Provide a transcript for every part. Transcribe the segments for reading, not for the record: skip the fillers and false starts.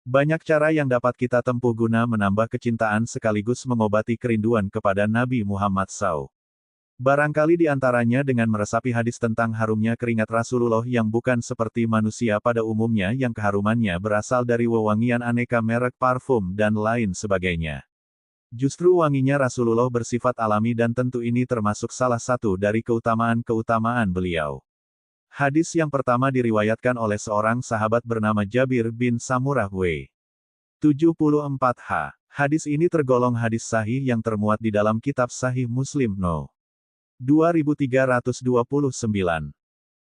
Banyak cara yang dapat kita tempuh guna menambah kecintaan sekaligus mengobati kerinduan kepada Nabi Muhammad SAW. Barangkali di antaranya dengan meresapi hadis tentang harumnya keringat Rasulullah yang bukan seperti manusia pada umumnya yang keharumannya berasal dari wewangian aneka merek parfum dan lain sebagainya. Justru wanginya Rasulullah bersifat alami dan tentu ini termasuk salah satu dari keutamaan-keutamaan beliau. Hadis yang pertama diriwayatkan oleh seorang sahabat bernama Jabir bin Samurah W. 74H. Hadis ini tergolong hadis sahih yang termuat di dalam kitab Sahih Muslim No. 2329.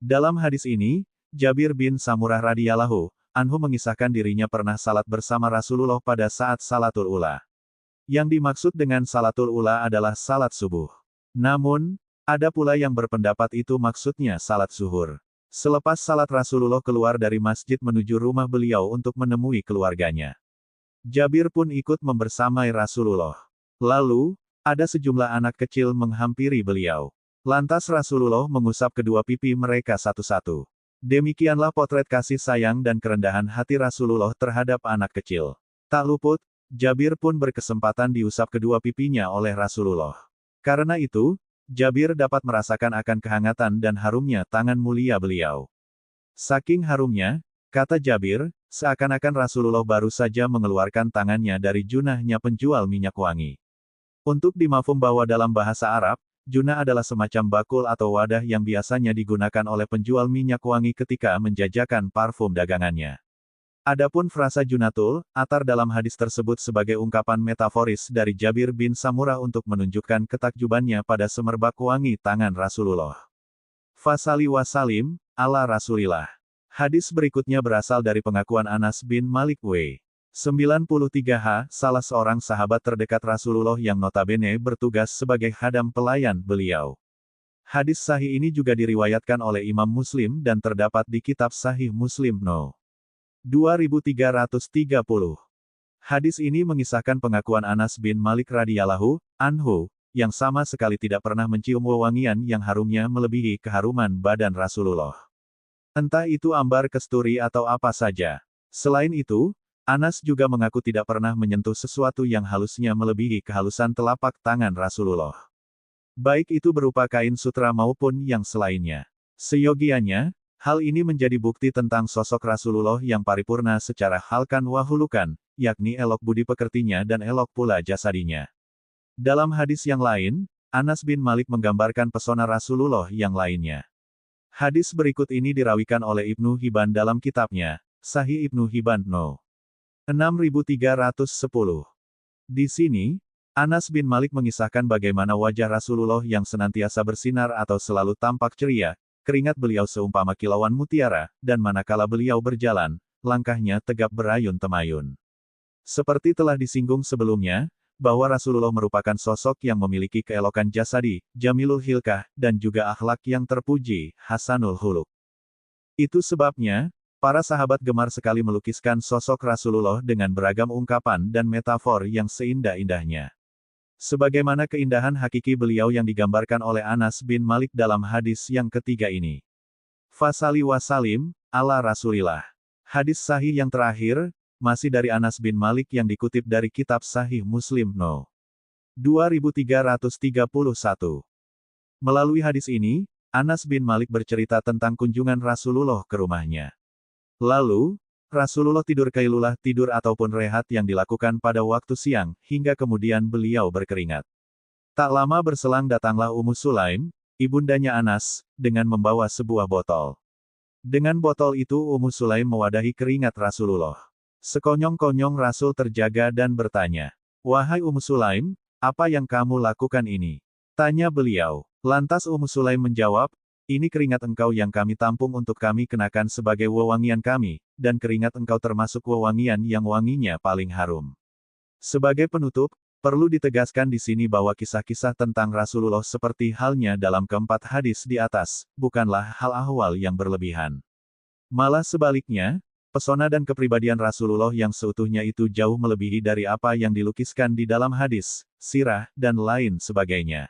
Dalam hadis ini, Jabir bin Samurah radhiyallahu anhu mengisahkan dirinya pernah salat bersama Rasulullah pada saat salatul ula. Yang dimaksud dengan salatul ula adalah salat subuh. Namun, ada pula yang berpendapat itu maksudnya salat zuhur. Selepas salat Rasulullah keluar dari masjid menuju rumah beliau untuk menemui keluarganya. Jabir pun ikut membersamai Rasulullah. Lalu, ada sejumlah anak kecil menghampiri beliau. Lantas Rasulullah mengusap kedua pipi mereka satu-satu. Demikianlah potret kasih sayang dan kerendahan hati Rasulullah terhadap anak kecil. Tak luput, Jabir pun berkesempatan diusap kedua pipinya oleh Rasulullah. Karena itu, Jabir dapat merasakan akan kehangatan dan harumnya tangan mulia beliau. Saking harumnya, kata Jabir, seakan-akan Rasulullah baru saja mengeluarkan tangannya dari junahnya penjual minyak wangi. Untuk dimafhum bahwa dalam bahasa Arab, junah adalah semacam bakul atau wadah yang biasanya digunakan oleh penjual minyak wangi ketika menjajakan parfum dagangannya. Adapun frasa junatul atar dalam hadis tersebut sebagai ungkapan metaforis dari Jabir bin Samurah untuk menunjukkan ketakjubannya pada semerbak wangi tangan Rasulullah. Fasali wasalim, ala Rasulillah. Hadis berikutnya berasal dari pengakuan Anas bin Malik W. 93H, salah seorang sahabat terdekat Rasulullah yang notabene bertugas sebagai khadam pelayan beliau. Hadis sahih ini juga diriwayatkan oleh Imam Muslim dan terdapat di kitab Sahih Muslim No. 2330. Hadis ini mengisahkan pengakuan Anas bin Malik radhiyallahu anhu, yang sama sekali tidak pernah mencium wewangian yang harumnya melebihi keharuman badan Rasulullah. Entah itu ambar kasturi atau apa saja. Selain itu, Anas juga mengaku tidak pernah menyentuh sesuatu yang halusnya melebihi kehalusan telapak tangan Rasulullah. Baik itu berupa kain sutra maupun yang selainnya. Seyogianya, hal ini menjadi bukti tentang sosok Rasulullah yang paripurna secara halkan wahulukan, yakni elok budi pekertinya dan elok pula jasadinya. Dalam hadis yang lain, Anas bin Malik menggambarkan pesona Rasulullah yang lainnya. Hadis berikut ini dirawikan oleh Ibnu Hibban dalam kitabnya, Sahih Ibnu Hibban No. 6310. Di sini, Anas bin Malik mengisahkan bagaimana wajah Rasulullah yang senantiasa bersinar atau selalu tampak ceria, keringat beliau seumpama kilauan mutiara, dan manakala beliau berjalan, langkahnya tegap berayun temayun. Seperti telah disinggung sebelumnya, bahwa Rasulullah merupakan sosok yang memiliki keelokan jasadi, jamilul hilkah, dan juga akhlak yang terpuji, hasanul huluk. Itu sebabnya, para sahabat gemar sekali melukiskan sosok Rasulullah dengan beragam ungkapan dan metafor yang seindah-indahnya. Sebagaimana keindahan hakiki beliau yang digambarkan oleh Anas bin Malik dalam hadis yang ketiga ini. Fasali wasalim, ala Rasulillah. Hadis sahih yang terakhir, masih dari Anas bin Malik yang dikutip dari kitab Sahih Muslim No. 2331. Melalui hadis ini, Anas bin Malik bercerita tentang kunjungan Rasulullah ke rumahnya. Lalu, Rasulullah tidur kailulah tidur ataupun rehat yang dilakukan pada waktu siang, hingga kemudian beliau berkeringat. Tak lama berselang datanglah Ummu Sulaim, ibundanya Anas, dengan membawa sebuah botol. Dengan botol itu Ummu Sulaim mewadahi keringat Rasulullah. Sekonyong-konyong Rasul terjaga dan bertanya, "Wahai Ummu Sulaim, apa yang kamu lakukan ini?" Tanya beliau. Lantas Ummu Sulaim menjawab, "Ini keringat engkau yang kami tampung untuk kami kenakan sebagai wewangian kami, dan keringat engkau termasuk wewangian yang wanginya paling harum." Sebagai penutup, perlu ditegaskan di sini bahwa kisah-kisah tentang Rasulullah seperti halnya dalam keempat hadis di atas, bukanlah hal ahwal yang berlebihan. Malah sebaliknya, pesona dan kepribadian Rasulullah yang seutuhnya itu jauh melebihi dari apa yang dilukiskan di dalam hadis, sirah, dan lain sebagainya.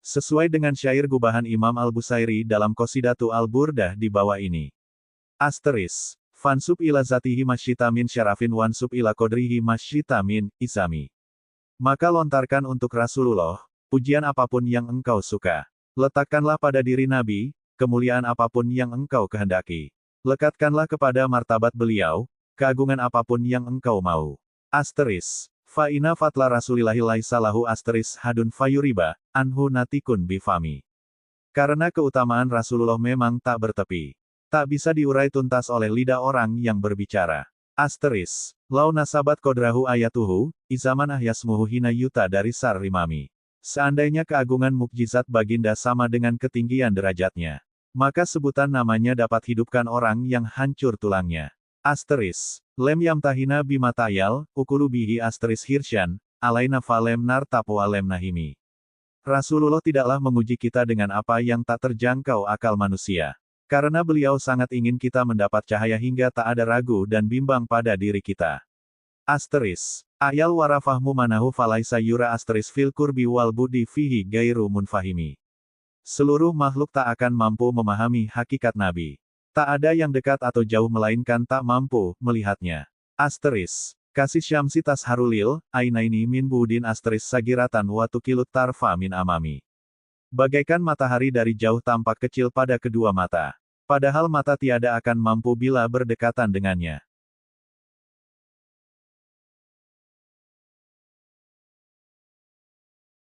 Sesuai dengan syair gubahan Imam Al-Busairi dalam Qasidatu Al-Burdah di bawah ini. Asteris. Fansub ila zatihi masyita min syarafin wansub ila kodrihi masyita min isami. Maka lontarkan untuk Rasulullah, pujian apapun yang engkau suka. Letakkanlah pada diri Nabi, kemuliaan apapun yang engkau kehendaki. Lekatkanlah kepada martabat beliau, keagungan apapun yang engkau mau. Asteris. Fa'ina fatla rasulillahi laisa lahu asteris hadun fayuriba, anhu natikun bifami. Karena keutamaan Rasulullah memang tak bertepi. Tak bisa diurai tuntas oleh lidah orang yang berbicara. Asteris. Lau nasabat kodrahu ayatuhu, izaman ahyasmuhu hina yuta dari sar rimami. Seandainya keagungan mukjizat baginda sama dengan ketinggian derajatnya, maka sebutan namanya dapat hidupkan orang yang hancur tulangnya. Asteris. Lem yamtahina bimatayal, ukulu bihi asteris hirsyan, alaina falem nar tapo alem nahimi. Rasulullah tidaklah menguji kita dengan apa yang tak terjangkau akal manusia. Karena beliau sangat ingin kita mendapat cahaya hingga tak ada ragu dan bimbang pada diri kita. Asteris. Ayal warafahmu manahu falaisa yura asteris fil kurbi wal budi fihi gairu munfahimi. Seluruh makhluk tak akan mampu memahami hakikat Nabi. Tak ada yang dekat atau jauh melainkan tak mampu melihatnya. Asteris. Kasih syamsi tasharulil, ainaini min budin asteris sagiratan watukilut tarfa min amami. Bagaikan matahari dari jauh tampak kecil pada kedua mata. Padahal mata tiada akan mampu bila berdekatan dengannya.